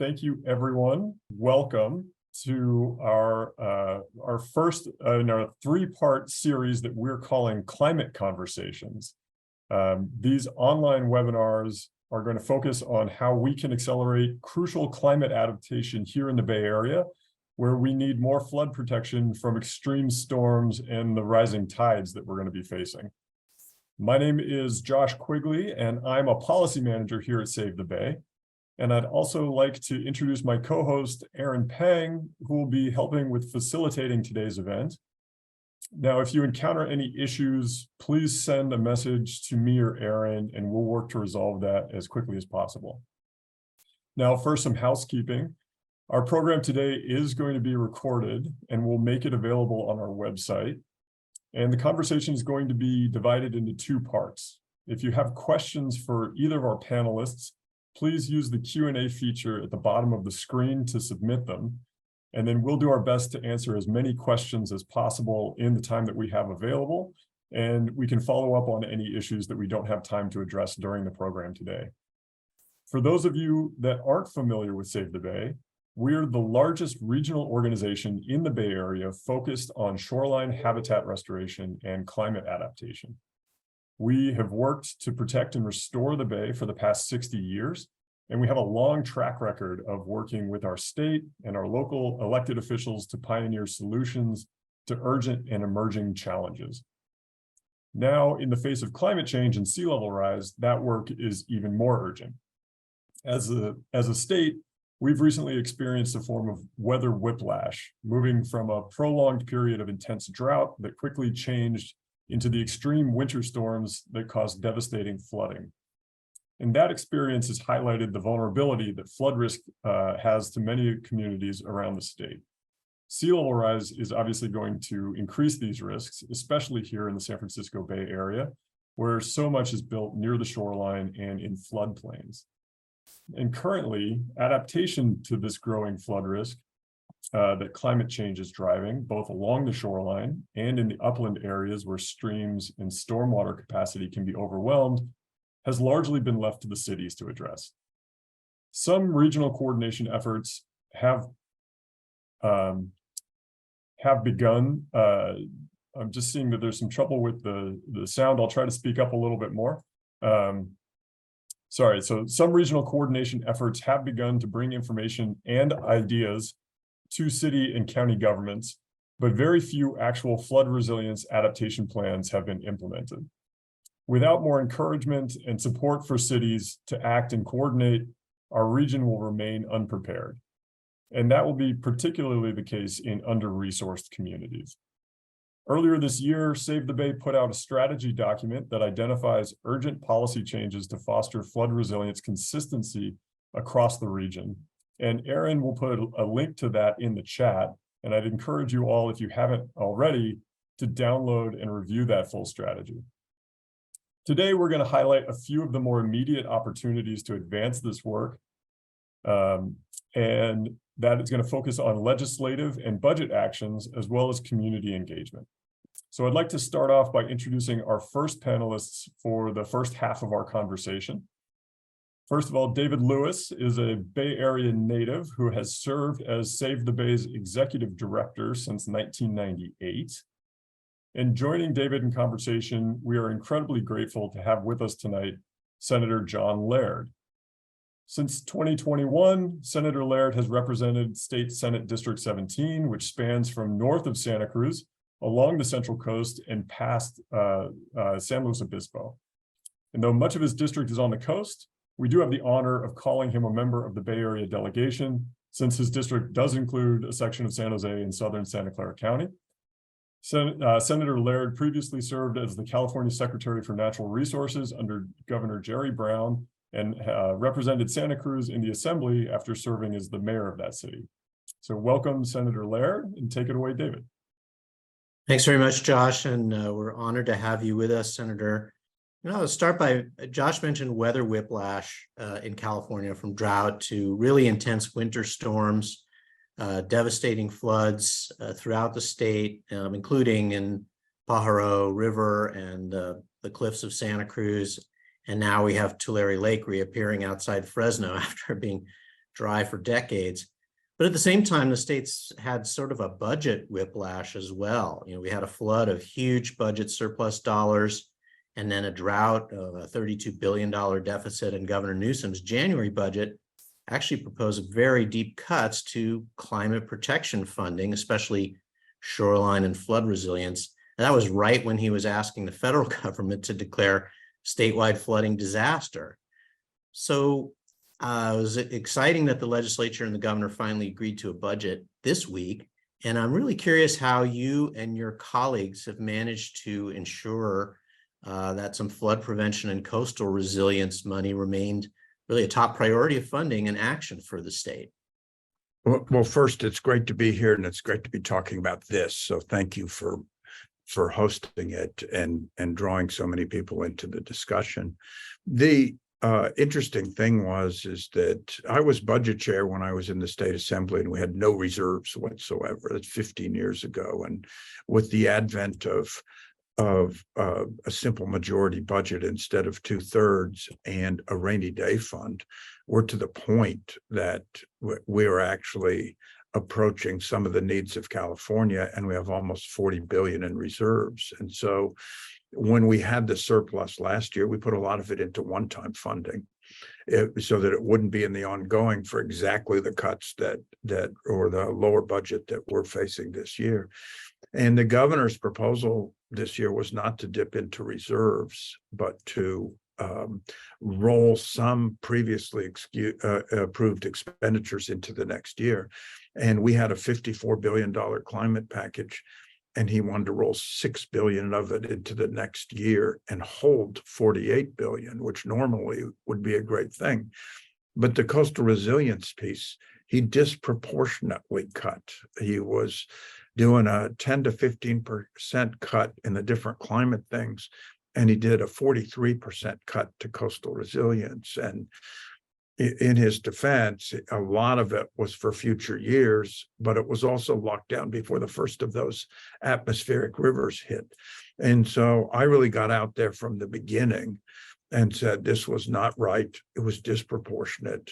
Thank you, everyone. Welcome to our first in our three-part series that we're calling Climate Conversations. These online webinars are going to focus on how we can accelerate crucial climate adaptation here in the Bay Area, where we need more flood protection from extreme storms and the rising tides that we're going to be facing. My name is Josh Quigley, and I'm a policy manager here at Save the Bay. And I'd also like to introduce my co-host, Aaron Pang, who will be helping with facilitating today's event. Now, if you encounter any issues, please send a message to me or Aaron, and we'll work to resolve that as quickly as possible. Now, for some housekeeping, our program today is going to be recorded, and we'll make it available on our website. And the conversation is going to be divided into two parts. If you have questions for either of our panelists, please use the Q&A feature at the bottom of the screen to submit them. And then we'll do our best to answer as many questions as possible in the time that we have available. And we can follow up on any issues that we don't have time to address during the program today. For those of you that aren't familiar with Save the Bay, we're the largest regional organization in the Bay Area focused on shoreline habitat restoration and climate adaptation. We have worked to protect and restore the Bay for the past 60 years, and we have a long track record of working with our state and our local elected officials to pioneer solutions to urgent and emerging challenges. Now, in the face of climate change and sea level rise, that work is even more urgent. As a state, we've recently experienced a form of weather whiplash, moving from a prolonged period of intense drought that quickly changed into the extreme winter storms that caused devastating flooding. And that experience has highlighted the vulnerability that flood risk has to many communities around the state. Sea level rise is obviously going to increase these risks, especially here in the San Francisco Bay Area, where so much is built near the shoreline and in floodplains. And currently, adaptation to this growing flood risk that climate change is driving, both along the shoreline and in the upland areas where streams and stormwater capacity can be overwhelmed, has largely been left to the cities to address. Some regional coordination efforts have begun. I'm just seeing that there's some trouble with the sound. I'll try to speak up a little bit more. So some regional coordination efforts have begun to bring information and ideas to city and county governments, but very few actual flood resilience adaptation plans have been implemented. Without more encouragement and support for cities to act and coordinate, our region will remain unprepared. And that will be particularly the case in under-resourced communities. Earlier this year, Save the Bay put out a strategy document that identifies urgent policy changes to foster flood resilience consistency across the region. And Aaron will put a link to that in the chat. And I'd encourage you all, if you haven't already, to download and review that full strategy. Today, we're going to highlight a few of the more immediate opportunities to advance this work. And that is going to focus on legislative and budget actions, as well as community engagement. So I'd like to start off by introducing our first panelists for the first half of our conversation. First of all, David Lewis is a Bay Area native who has served as Save the Bay's executive director since 1998. And joining David in conversation, we are incredibly grateful to have with us tonight Senator John Laird. Since 2021, Senator Laird has represented State Senate District 17, which spans from north of Santa Cruz along the Central Coast and past San Luis Obispo. And though much of his district is on the coast, we do have the honor of calling him a member of the Bay Area delegation, since his district does include a section of San Jose in southern Santa Clara County. Senator Laird previously served as the California Secretary for Natural Resources under Governor Jerry Brown and represented Santa Cruz in the Assembly after serving as the mayor of that city. So welcome, Senator Laird, and take it away, David. Thanks very much, Josh, and we're honored to have you with us, Senator. I'll start by, Josh mentioned weather whiplash in California, from drought to really intense winter storms, devastating floods throughout the state, including in Pajaro River and the cliffs of Santa Cruz. And now we have Tulare Lake reappearing outside Fresno after being dry for decades. But at the same time, the states had sort of a budget whiplash as well. We had a flood of huge budget surplus dollars, and then a drought of a $32 billion deficit, and Governor Newsom's January budget actually proposed very deep cuts to climate protection funding, especially shoreline and flood resilience. And that was right when he was asking the federal government to declare statewide flooding disaster. So it was exciting that the legislature and the governor finally agreed to a budget this week. And I'm really curious how you and your colleagues have managed to ensure that some flood prevention and coastal resilience money remained really a top priority of funding and action for the state. Well, first, it's great to be here, and it's great to be talking about this. So thank you for hosting it and drawing so many people into the discussion. The interesting thing is that I was budget chair when I was in the state assembly, and we had no reserves whatsoever. That's 15 years ago. And with the advent of a simple majority budget instead of 2/3 and a rainy day fund, we're to the point that we're actually approaching some of the needs of California, and we have almost 40 billion in reserves. And so when we had the surplus last year, we put a lot of it into one-time funding so that it wouldn't be in the ongoing for exactly the cuts that or the lower budget that we're facing this year. And the governor's proposal this year was not to dip into reserves, but to roll some previously approved expenditures into the next year. And we had a $54 billion climate package, and he wanted to roll $6 billion of it into the next year and hold $48 billion, which normally would be a great thing. But the coastal resilience piece, he disproportionately cut. He was doing a 10 to 15% cut in the different climate things, and he did a 43% cut to coastal resilience. And in his defense, a lot of it was for future years, but it was also locked down before the first of those atmospheric rivers hit. And so I really got out there from the beginning and said this was not right. It was disproportionate.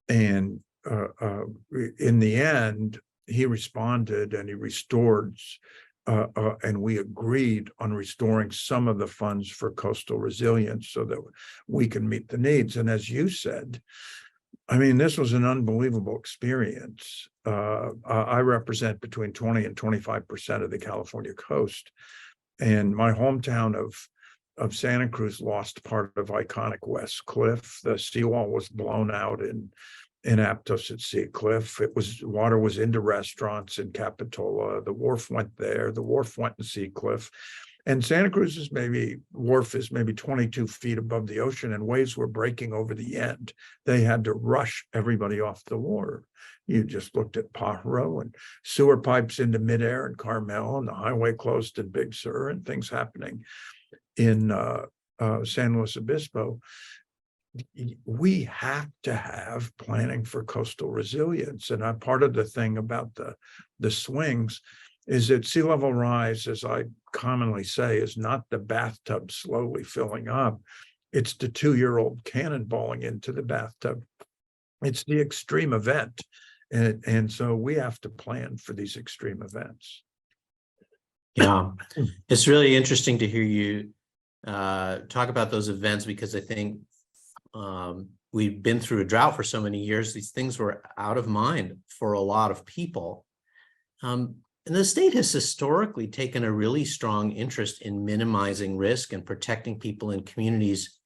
And in the end, he responded and he restored, and we agreed on restoring some of the funds for coastal resilience so that we can meet the needs. And as you said, I mean, this was an unbelievable experience. I represent between 20 and 25% of the California coast. And my hometown of Santa Cruz lost part of iconic West Cliff. The seawall was blown out in Aptos at Sea Cliff. Water was into restaurants in Capitola. The wharf went there. The wharf went in Sea Cliff. And Santa Cruz's wharf is maybe 22 feet above the ocean, and waves were breaking over the end. They had to rush everybody off the water. You just looked at Pajaro and sewer pipes into midair in Carmel, and the highway closed in Big Sur, and things happening in San Luis Obispo. We have to have planning for coastal resilience. And part of the thing about the swings is that sea level rise, as I commonly say, is not the bathtub slowly filling up. It's the 2-year-old cannonballing into the bathtub. It's the extreme event. And so we have to plan for these extreme events. Yeah, it's really interesting to hear you talk about those events, because I think we've been through a drought for so many years. These things were out of mind for a lot of people. And the state has historically taken a really strong interest in minimizing risk and protecting people and communities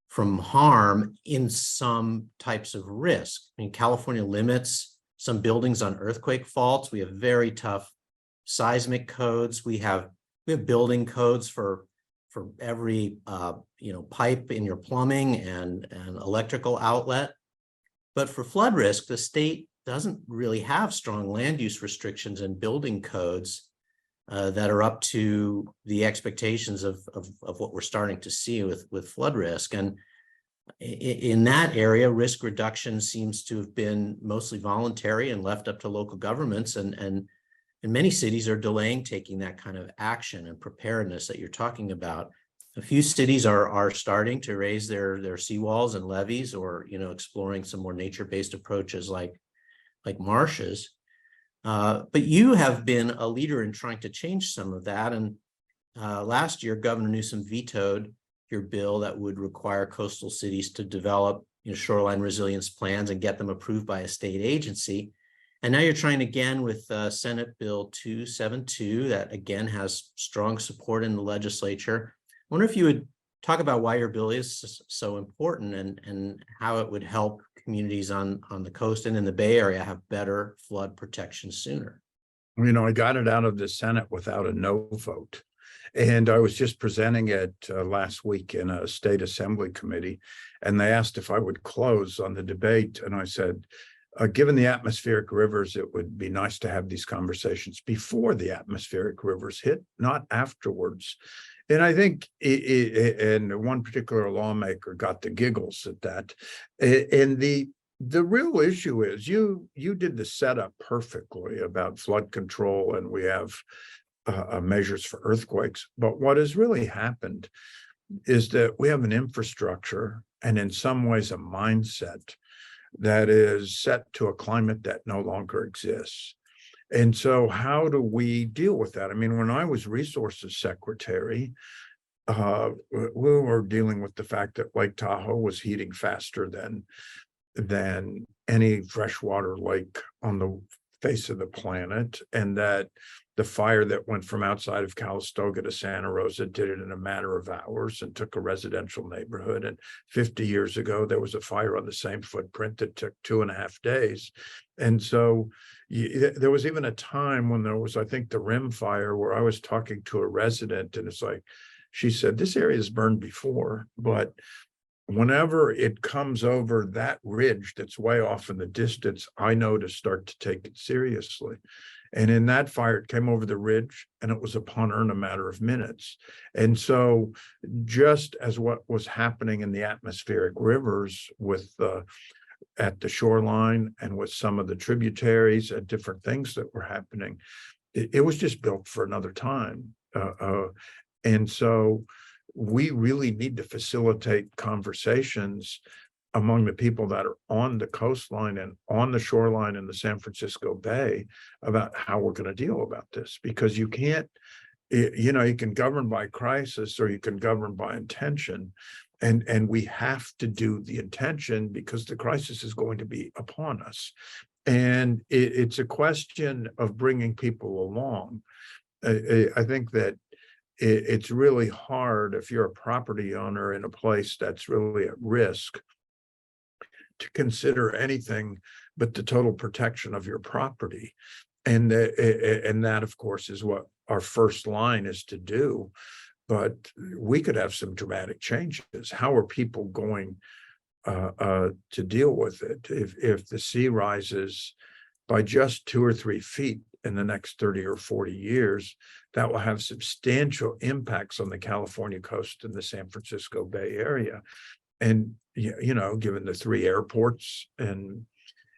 from harm in some types of risk. I mean, California limits some buildings on earthquake faults. We have very tough seismic codes. We have building codes for every pipe in your plumbing and electrical outlet. But for flood risk, the state doesn't really have strong land use restrictions and building codes that are up to the expectations of what we're starting to see with flood risk. And in that area, risk reduction seems to have been mostly voluntary and left up to local governments, and many cities are delaying taking that kind of action and preparedness that you're talking about. A few cities are starting to raise their seawalls and levees, or exploring some more nature-based approaches like marshes. But you have been a leader in trying to change some of that. And last year, Governor Newsom vetoed your bill that would require coastal cities to develop shoreline resilience plans and get them approved by a state agency. And now you're trying again with Senate Bill 272 that again has strong support in the legislature. I wonder if you would talk about why your bill is so important and how it would help communities on the coast and in the Bay Area have better flood protection sooner. I got it out of the Senate without a no vote. And I was just presenting it last week in a state assembly committee, and they asked if I would close on the debate. And I said, given the atmospheric rivers, it would be nice to have these conversations before the atmospheric rivers hit, not afterwards. And I think, and one particular lawmaker got the giggles at that. And the real issue is you did the setup perfectly about flood control, and we have measures for earthquakes. But what has really happened is that we have an infrastructure and in some ways a mindset that is set to a climate that no longer exists. And so how do we deal with that? I mean, when I was resources secretary, we were dealing with the fact that Lake Tahoe was heating faster than any freshwater lake on the face of the planet, and that the fire that went from outside of Calistoga to Santa Rosa did it in a matter of hours and took a residential neighborhood. And 50 years ago, there was a fire on the same footprint that took 2.5 days. And so there was even a time when there was, I think, the Rim fire where I was talking to a resident, and it's like, she said, this area has burned before, but whenever it comes over that ridge that's way off in the distance, I know to start to take it seriously. And in that fire, it came over the ridge and it was upon her in a matter of minutes. And so just as what was happening in the atmospheric rivers with at the shoreline and with some of the tributaries and different things that were happening, it was just built for another time. And so we really need to facilitate conversations among the people that are on the coastline and on the shoreline in the San Francisco Bay about how we're going to deal about this, because you can't, you can govern by crisis or you can govern by intention. And we have to do the intention because the crisis is going to be upon us. And it's a question of bringing people along. I think that it's really hard if you're a property owner in a place that's really at risk to consider anything but the total protection of your property. And that, of course, is what our first line is to do. But we could have some dramatic changes. How are people going to deal with it? If the sea rises by just 2 or 3 feet in the next 30 or 40 years, that will have substantial impacts on the California coast and the San Francisco Bay Area. And, given the 3 airports and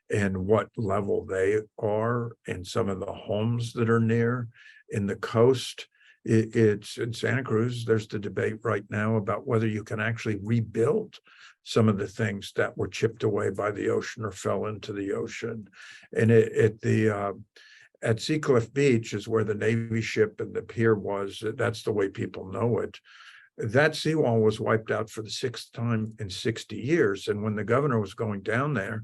what level they are and some of the homes that are near in the coast, it's in Santa Cruz, there's the debate right now about whether you can actually rebuild some of the things that were chipped away by the ocean or fell into the ocean. And at Seacliff Beach is where the Navy ship and the pier was. That's the way people know it. That seawall was wiped out for the 6th time in 60 years. And when the governor was going down there,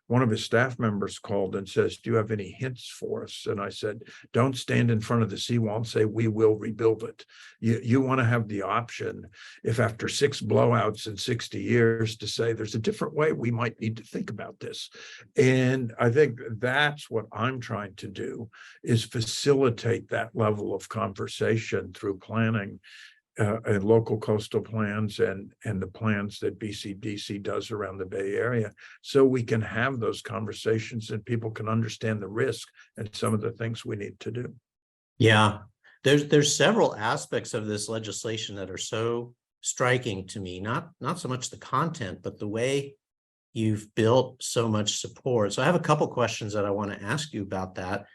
one of his staff members called and says, do you have any hints for us? And I said, don't stand in front of the seawall and say, we will rebuild it. You want to have the option, if after 6 blowouts in 60 years, to say there's a different way we might need to think about this. And I think that's what I'm trying to do, is facilitate that level of conversation through planning. And local coastal plans and the plans that BCDC does around the Bay Area, so we can have those conversations and people can understand the risk and some of the things we need to do. Yeah, there's several aspects of this legislation that are so striking to me, not so much the content, but the way you've built so much support. So I have a couple questions that I want to ask you about that.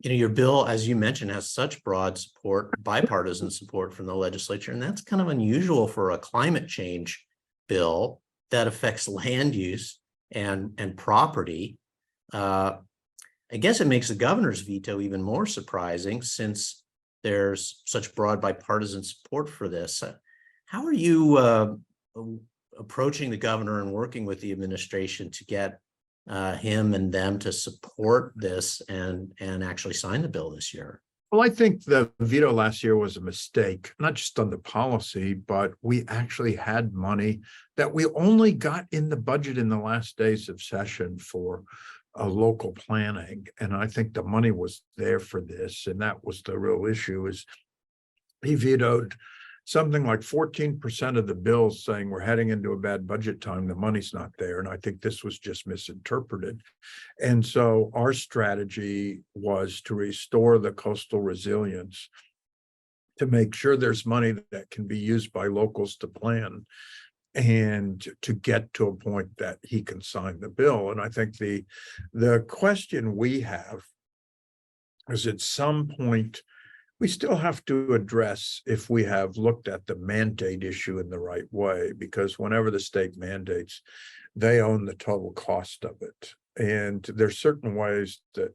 your bill, as you mentioned, has such broad support, bipartisan support from the legislature, and that's kind of unusual for a climate change bill that affects land use and property. I guess it makes the governor's veto even more surprising since there's such broad bipartisan support for this. How are you approaching the governor and working with the administration to get him and them to support this and actually sign the bill this year? Well, I think the veto last year was a mistake, not just on the policy, but we actually had money that we only got in the budget in the last days of session for local planning. And I think the money was there for this. And that was the real issue, is he vetoed something like 14% of the bills, saying we're heading into a bad budget time, the money's not there. And I think this was just misinterpreted. And so our strategy was to restore the coastal resilience, to make sure there's money that can be used by locals to plan, and to get to a point that he can sign the bill. And I think the question we have is, at some point, we still have to address if we have looked at the mandate issue in the right way, because whenever the state mandates, they own the total cost of it. And there's certain ways that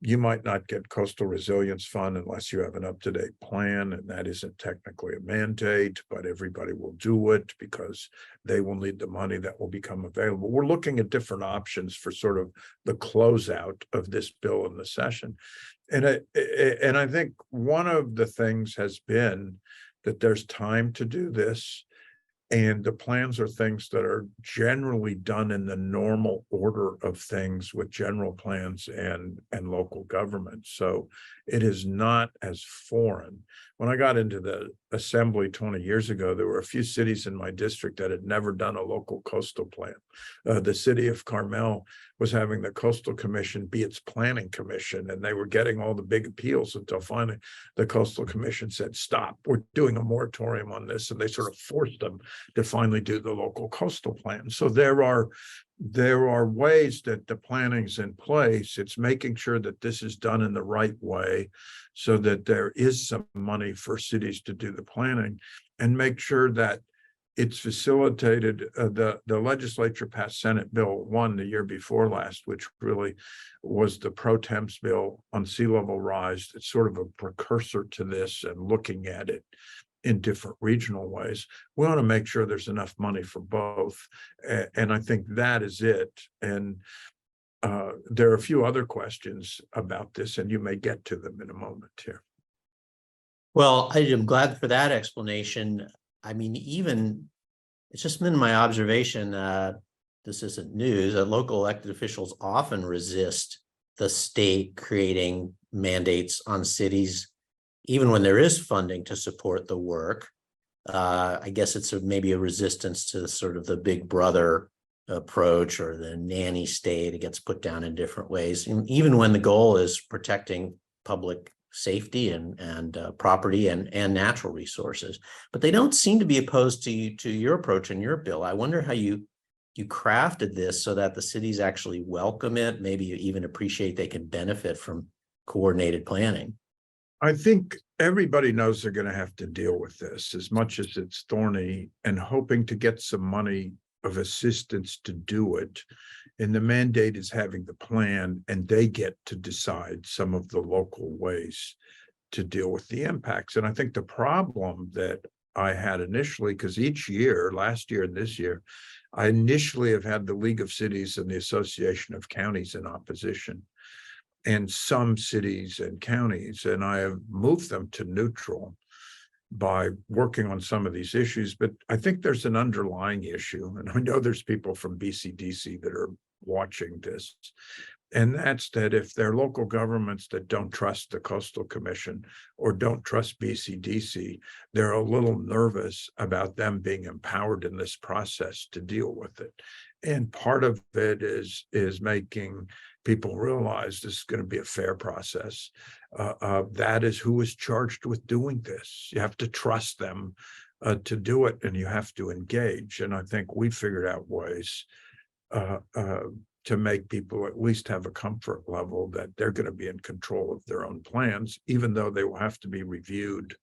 you might not get coastal resilience fund unless you have an up-to-date plan, and that isn't technically a mandate, but everybody will do it because they will need the money that will become available. We're looking at different options for sort of the closeout of this bill in the session. And I think one of the things has been that there's time to do this, and the plans are things that are generally done in the normal order of things with general plans and local government. So it is not as foreign. When I got into the assembly 20 years ago, there were a few cities in my district that had never done a local coastal plan. The city of Carmel was having the coastal commission be its planning commission, and they were getting all the big appeals until finally the coastal commission said, stop, we're doing a moratorium on this. And they sort of forced them to finally do the local coastal plan. So there are ways that the planning's in place. It's making sure that this is done in the right way so that there is some money for cities to do the planning, and make sure that it's facilitated. The legislature passed Senate Bill 1 the year before last, which really was the pro temps bill on sea level rise. It's sort of a precursor to this, and looking at it in different regional ways. We want to make sure there's enough money for both. And I think that is it. And there are a few other questions about this, and you may get to them in a moment here. Well, I am glad for that explanation. I mean, it's just been my observation, this isn't news, that local elected officials often resist the state creating mandates on cities, even when there is funding to support the work. I guess it's maybe a resistance to sort of the big brother approach, or the nanny state. It gets put down in different ways, and even when the goal is protecting public safety and property and natural resources. But they don't seem to be opposed to your approach and your bill. I wonder how you crafted this so that the cities actually welcome it, maybe even appreciate they can benefit from coordinated planning. I think everybody knows they're going to have to deal with this, as much as it's thorny, and hoping to get some money of assistance to do it. And the mandate is having the plan, and they get to decide some of the local ways to deal with the impacts. And I think the problem that I had initially, because each year, last year and this year, I initially have had the League of Cities and the Association of Counties in opposition, and some cities and counties, and I have moved them to neutral by working on some of these issues. But I think there's an underlying issue, and I know there's people from BCDC that are watching this, and that's that if there are local governments that don't trust the Coastal Commission or don't trust BCDC, they're a little nervous about them being empowered in this process to deal with it. And part of it is making people realize this is going to be a fair process. That is who is charged with doing this. You have to trust them to do it, and you have to engage. And I think we figured out ways to make people at least have a comfort level that they're going to be in control of their own plans, even though they will have to be reviewed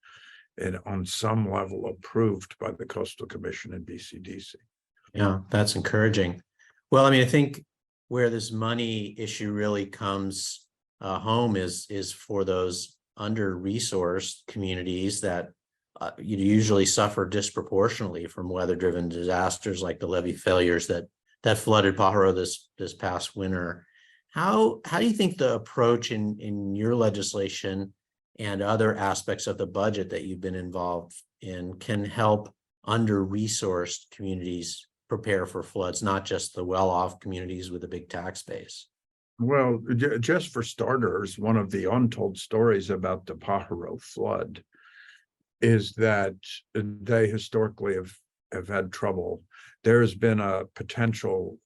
and on some level approved by the Coastal Commission and BCDC. Yeah, that's encouraging. Well, I mean, I think where this money issue really comes home is for those under-resourced communities that you usually suffer disproportionately from weather-driven disasters like the levee failures that flooded Pajaro this past winter. How do you think the approach in your legislation and other aspects of the budget that you've been involved in can help under-resourced communities prepare for floods, not just the well-off communities with a big tax base? Well, just for starters, one of the untold stories about the Pajaro flood is that they historically have had trouble. There's been a potential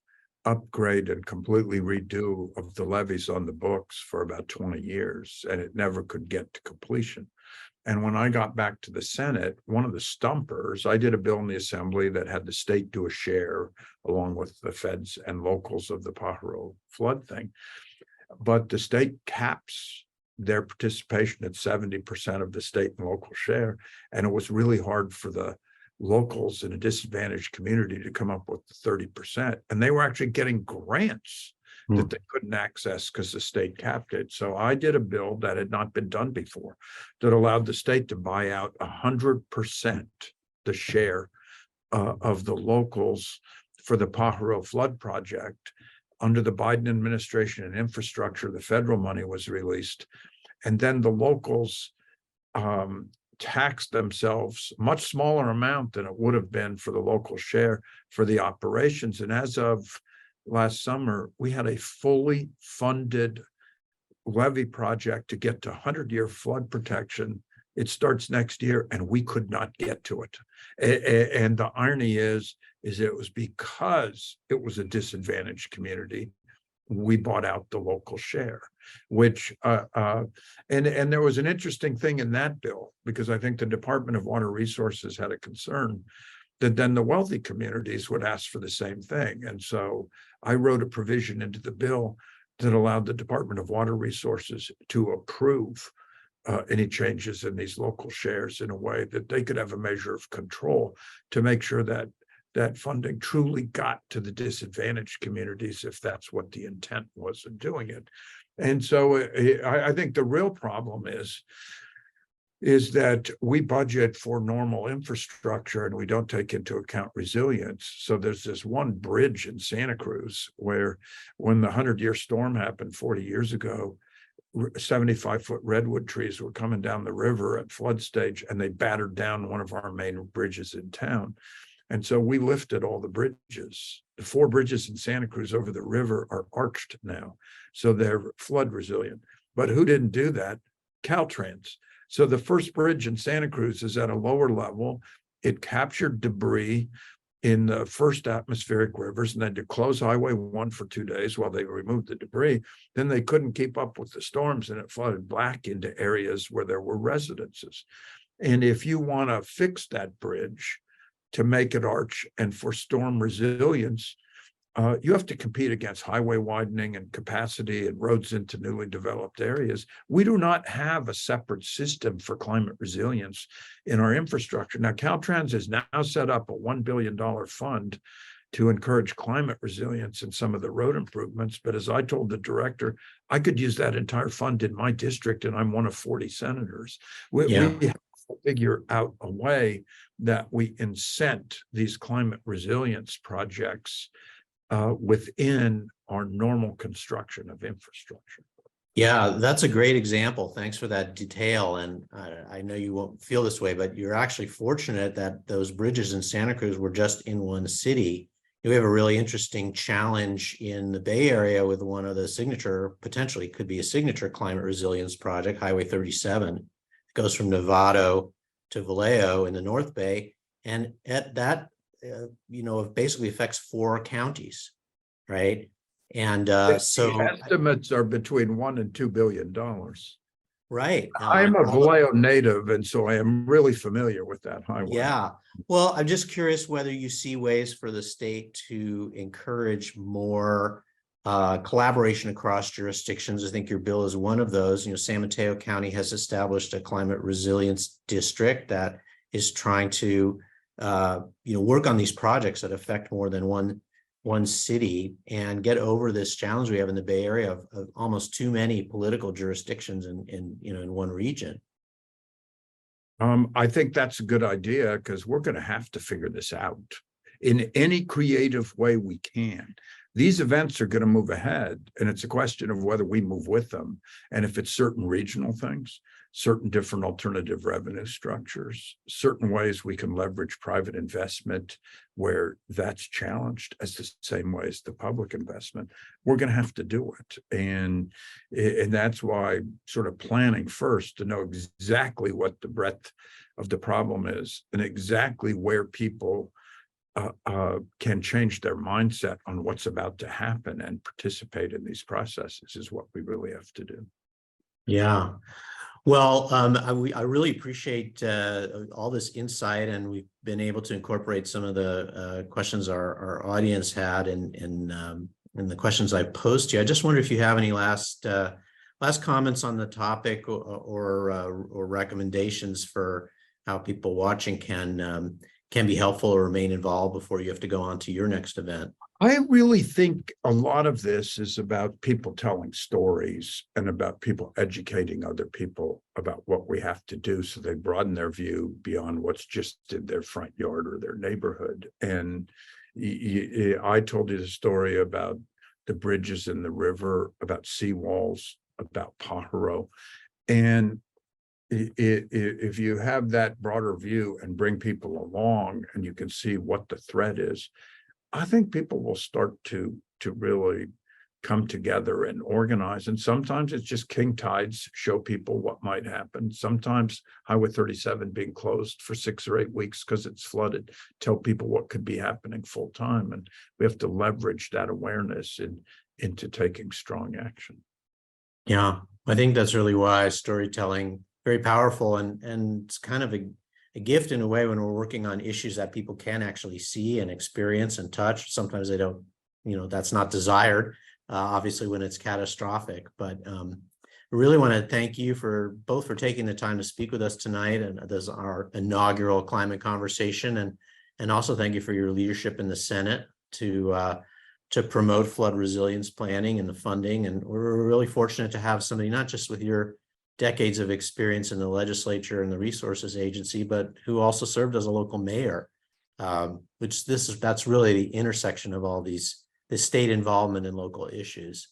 upgrade and completely redo of the levees on the books for about 20 years, and it never could get to completion. And when I got back to the Senate, one of the stumpers, I did a bill in the Assembly that had the state do a share along with the feds and locals of the Pajaro flood thing. But the state caps their participation at 70% of the state and local share. And it was really hard for the locals in a disadvantaged community to come up with the 30%. And they were actually getting grants that they couldn't access because the state capped it. So I did a bill that had not been done before that allowed the state to buy out 100% the share of the locals for the Pajaro flood project. Under the Biden administration and infrastructure, the federal money was released. And then the locals taxed themselves much smaller amount than it would have been for the local share for the operations. And as of last summer, we had a fully funded levee project to get to 100-year flood protection. It starts next year, and we could not get to it. And the irony is it was because it was a disadvantaged community, we bought out the local share, which, and there was an interesting thing in that bill, because I think the Department of Water Resources had a concern that then the wealthy communities would ask for the same thing. And so I wrote a provision into the bill that allowed the Department of Water Resources to approve any changes in these local shares in a way that they could have a measure of control to make sure that that funding truly got to the disadvantaged communities, if that's what the intent was in doing it. And so I think the real problem is that we budget for normal infrastructure and we don't take into account resilience. So there's this one bridge in Santa Cruz where when the 100-year storm happened 40 years ago, 75-foot redwood trees were coming down the river at flood stage, and they battered down one of our main bridges in town. And so we lifted all the bridges. The 4 bridges in Santa Cruz over the river are arched now, so they're flood resilient. But who didn't do that? Caltrans. So the first bridge in Santa Cruz is at a lower level. It captured debris in the first atmospheric rivers, and they had to close Highway 1 for 2 days while they removed the debris. Then they couldn't keep up with the storms, and it flooded back into areas where there were residences. And if you want to fix that bridge to make it arch and for storm resilience, you have to compete against highway widening and capacity and roads into newly developed areas. We do not have a separate system for climate resilience in our infrastructure. Now, Caltrans has now set up a $1 billion fund to encourage climate resilience in some of the road improvements. But as I told the director, I could use that entire fund in my district, and I'm one of 40 senators. We have to figure out a way that we incent these climate resilience projects within our normal construction of infrastructure. Yeah, that's a great example. Thanks for that detail. And I know you won't feel this way, but you're actually fortunate that those bridges in Santa Cruz were just in one city. We have a really interesting challenge in the Bay Area with one of the signature, potentially could be a signature climate resilience project, Highway 37. It goes from Novato to Vallejo in the North Bay. And at that, it basically affects 4 counties, right? And so the estimates are between $1 and $2 billion. Right. I'm a Vallejo native, and so I am really familiar with that highway. Yeah. Well, I'm just curious whether you see ways for the state to encourage more collaboration across jurisdictions. I think your bill is one of those. San Mateo County has established a climate resilience district that is trying to work on these projects that affect more than one city and get over this challenge we have in the Bay Area of almost too many political jurisdictions in one region. I think that's a good idea because we're going to have to figure this out in any creative way we can. These events are going to move ahead, and it's a question of whether we move with them. And if it's certain regional things, certain different alternative revenue structures, certain ways we can leverage private investment where that's challenged as the same way as the public investment, we're going to have to do it. And that's why sort of planning first to know exactly what the breadth of the problem is and exactly where people can change their mindset on what's about to happen and participate in these processes is what we really have to do. Yeah. Well, I really appreciate all this insight, and we've been able to incorporate some of the questions our audience had in the questions I posed to you. I just wonder if you have any last comments on the topic or recommendations for how people watching can be helpful or remain involved before you have to go on to your next event. I really think a lot of this is about people telling stories and about people educating other people about what we have to do so they broaden their view beyond what's just in their front yard or their neighborhood. And I told you the story about the bridges in the river, about seawalls, about Pajaro. And if you have that broader view and bring people along and you can see what the threat is, I think people will start to really come together and organize. And sometimes it's just king tides show people what might happen. Sometimes Highway 37 being closed for 6 or 8 weeks because it's flooded, tell people what could be happening full time. And we have to leverage that awareness into taking strong action. Yeah, I think that's really why storytelling, very powerful, and it's kind of a gift in a way when we're working on issues that people can actually see and experience and touch. Sometimes they don't, that's not desired, obviously, when it's catastrophic. But I really want to thank you for taking the time to speak with us tonight, and this is our inaugural climate conversation, and also thank you for your leadership in the Senate to promote flood resilience planning and the funding. And we're really fortunate to have somebody not just with your decades of experience in the legislature and the resources agency, but who also served as a local mayor, that's really the intersection of all this state involvement in local issues.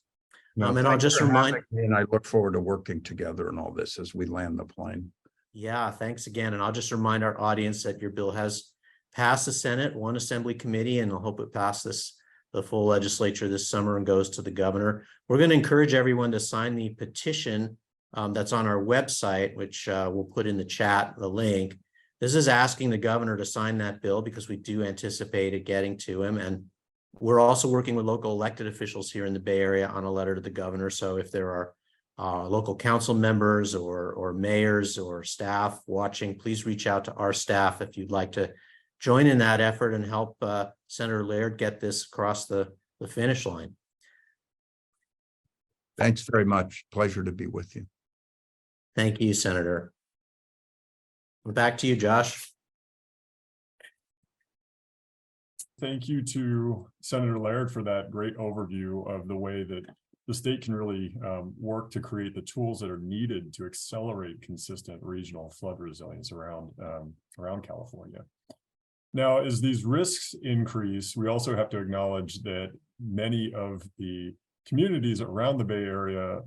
And I'll just remind, and I look forward to working together in all this as we land the plane. Yeah, thanks again. And I'll just remind our audience that your bill has passed the Senate, one assembly committee, and I hope it passes the full legislature this summer and goes to the governor. We're going to encourage everyone to sign the petition that's on our website, which we'll put in the chat, the link. This is asking the governor to sign that bill because we do anticipate it getting to him. And we're also working with local elected officials here in the Bay Area on a letter to the governor. So if there are local council members or mayors or staff watching, please reach out to our staff if you'd like to join in that effort and help Senator Laird get this across the finish line. Thanks very much. Pleasure to be with you. Thank you, Senator. Back to you, Josh. Thank you to Senator Laird for that great overview of the way that the state can really work to create the tools that are needed to accelerate consistent regional flood resilience around California. Now, as these risks increase, we also have to acknowledge that many of the communities around the Bay Area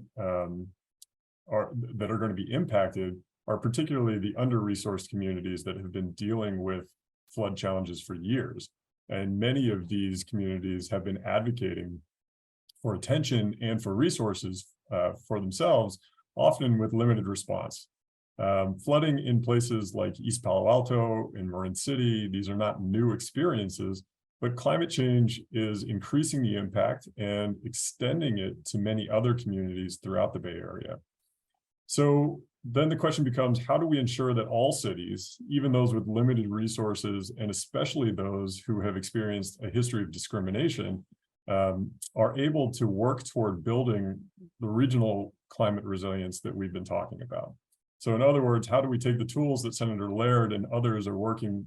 that are going to be impacted are particularly the under-resourced communities that have been dealing with flood challenges for years. And many of these communities have been advocating for attention and for resources for themselves, often with limited response. Flooding in places like East Palo Alto and Marin City, these are not new experiences, but climate change is increasing the impact and extending it to many other communities throughout the Bay Area. So then the question becomes, how do we ensure that all cities, even those with limited resources, and especially those who have experienced a history of discrimination, are able to work toward building the regional climate resilience that we've been talking about. So in other words, how do we take the tools that Senator Laird and others are working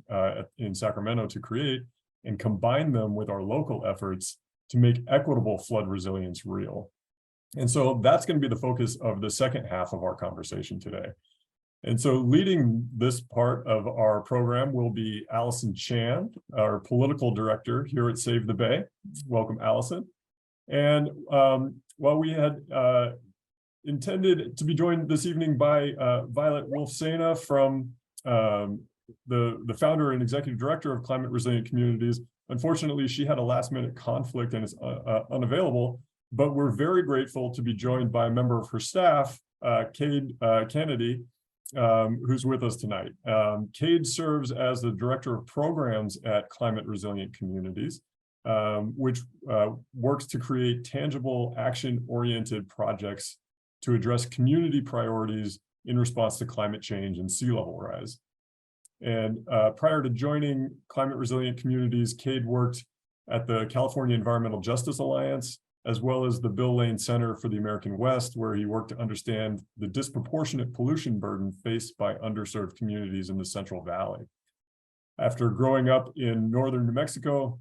in Sacramento to create and combine them with our local efforts to make equitable flood resilience real? And so that's going to be the focus of the second half of our conversation today. And so leading this part of our program will be Allison Chan, our political director here at Save the Bay. Welcome, Allison. And while we had intended to be joined this evening by Violet Wolf-Sena from the founder and executive director of Climate Resilient Communities, unfortunately, she had a last-minute conflict and is unavailable, but we're very grateful to be joined by a member of her staff, Cade Cannedy, who's with us tonight. Cade serves as the director of programs at Climate Resilient Communities, which works to create tangible, action-oriented projects to address community priorities in response to climate change and sea level rise. And prior to joining Climate Resilient Communities, Cade worked at the California Environmental Justice Alliance, as well as the Bill Lane Center for the American West, where he worked to understand the disproportionate pollution burden faced by underserved communities in the Central Valley. After growing up in northern New Mexico,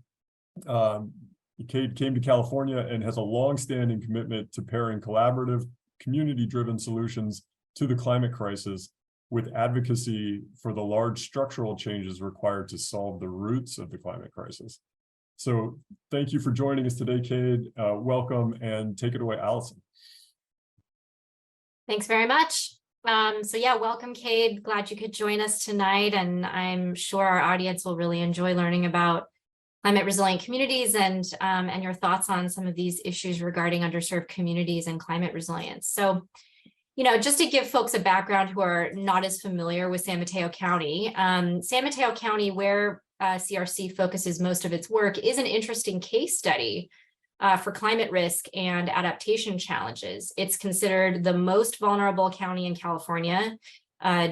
Cade came to California and has a long-standing commitment to pairing collaborative, community-driven solutions to the climate crisis with advocacy for the large structural changes required to solve the roots of the climate crisis. So thank you for joining us today, Cade. Welcome, and take it away, Allison. Thanks very much. So yeah, welcome, Cade. Glad you could join us tonight, and I'm sure our audience will really enjoy learning about climate resilient communities and your thoughts on some of these issues regarding underserved communities and climate resilience. So, you know, just to give folks a background who are not as familiar with San Mateo County, San Mateo County, where CRC focuses most of its work, is an interesting case study for climate risk and adaptation challenges. It's considered the most vulnerable county in California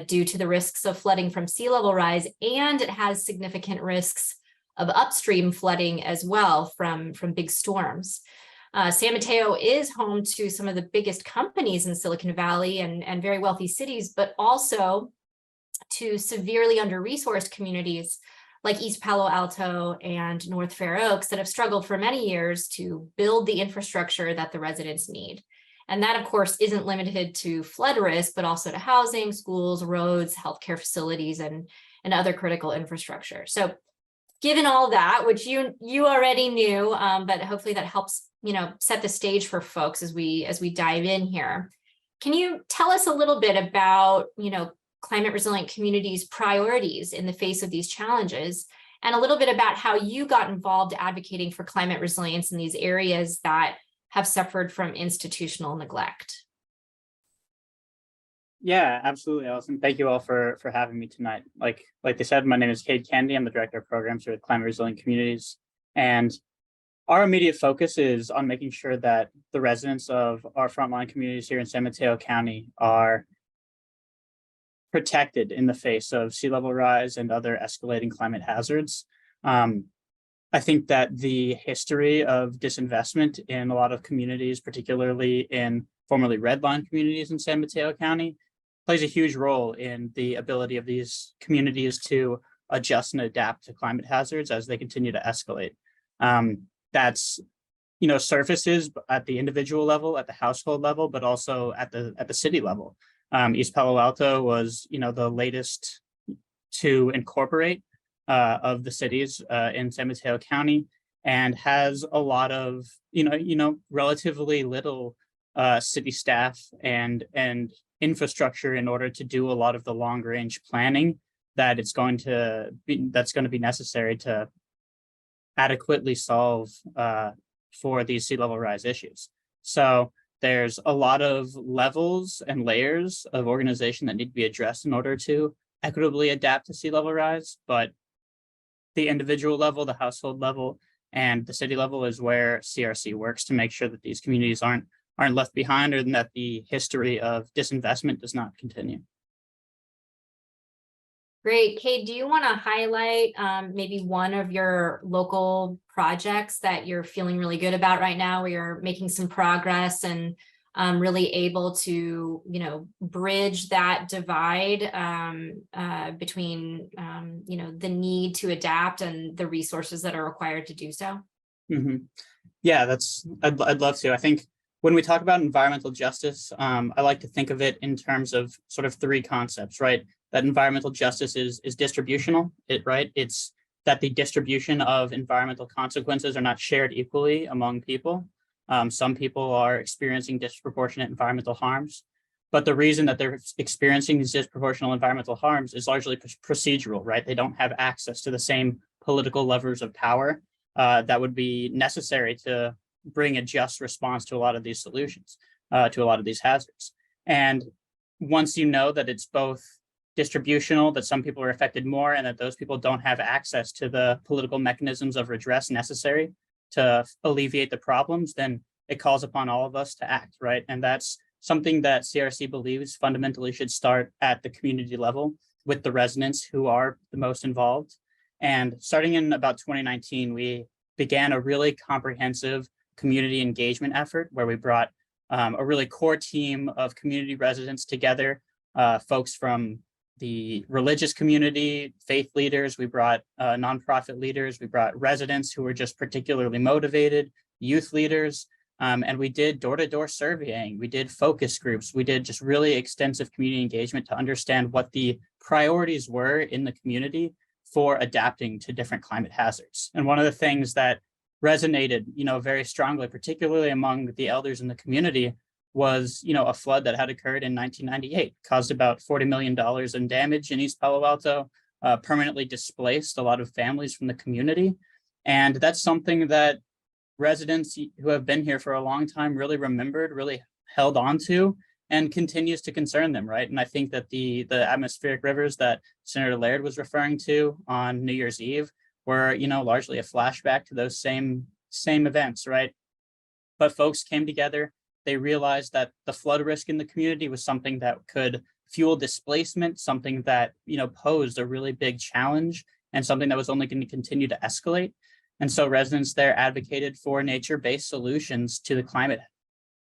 due to the risks of flooding from sea level rise, and it has significant risks of upstream flooding as well from big storms. San Mateo is home to some of the biggest companies in Silicon Valley and very wealthy cities, but also to severely under-resourced communities like East Palo Alto and North Fair Oaks that have struggled for many years to build the infrastructure that the residents need. And that, of course, isn't limited to flood risk, but also to housing, schools, roads, healthcare facilities, and other critical infrastructure. So given all that, which you already knew, but hopefully that helps, you know, set the stage for folks as we dive in here. Can you tell us a little bit about, you know, climate resilient communities' priorities in the face of these challenges, and a little bit about how you got involved advocating for climate resilience in these areas that have suffered from institutional neglect? Yeah, absolutely, Allison. Thank you all for having me tonight. Like they said, my name is Cade Cannedy. I'm the director of programs here at Climate Resilient Communities, and our immediate focus is on making sure that the residents of our frontline communities here in San Mateo County are protected in the face of sea level rise and other escalating climate hazards. I think that the history of disinvestment in a lot of communities, particularly in formerly redline communities in San Mateo County, plays a huge role in the ability of these communities to adjust and adapt to climate hazards as they continue to escalate. That's, you know, surfaces at the individual level, at the household level, but also at the city level. East Palo Alto was, you know, the latest to incorporate of the cities in San Mateo County, and has a lot of, relatively little city staff and infrastructure in order to do a lot of the long range planning that's going to be necessary to adequately solve for these sea level rise issues. So there's a lot of levels and layers of organization that need to be addressed in order to equitably adapt to sea level rise, but the individual level, the household level, and the city level is where CRC works to make sure that these communities aren't left behind, or that the history of disinvestment does not continue. Great. Cade, do you want to highlight maybe one of your local projects that you're feeling really good about right now, where you're making some progress and really able to, bridge that divide between, the need to adapt and the resources that are required to do so? Yeah, I'd love to. I think when we talk about environmental justice, I like to think of it in terms of sort of three concepts, right? That environmental justice is distributional, right? It's that the distribution of environmental consequences are not shared equally among people. Some people are experiencing disproportionate environmental harms, but the reason that they're experiencing these disproportional environmental harms is largely procedural, right? They don't have access to the same political levers of power that would be necessary to bring a just response to a lot of these solutions, to a lot of these hazards. And once you know that it's both distributional, that some people are affected more, and that those people don't have access to the political mechanisms of redress necessary to alleviate the problems, then it calls upon all of us to act, right? And that's something that CRC believes fundamentally should start at the community level with the residents who are the most involved. And starting in about 2019, we began a really comprehensive community engagement effort where we brought a really core team of community residents together, folks from the religious community, faith leaders, we brought nonprofit leaders, we brought residents who were just particularly motivated, youth leaders, and we did door-to-door surveying, we did focus groups, we did just really extensive community engagement to understand what the priorities were in the community for adapting to different climate hazards. And one of the things that resonated, very strongly, particularly among the elders in the community, was, a flood that had occurred in 1998, caused about $40 million in damage in East Palo Alto, permanently displaced a lot of families from the community. And that's something that residents who have been here for a long time really remembered, really held on to, and continues to concern them, right? And I think that the atmospheric rivers that Senator Laird was referring to on New Year's Eve were, largely a flashback to those same events, right? But folks came together. They realized that the flood risk in the community was something that could fuel displacement, something that, posed a really big challenge and something that was only going to continue to escalate. And so residents there advocated for nature-based solutions to the climate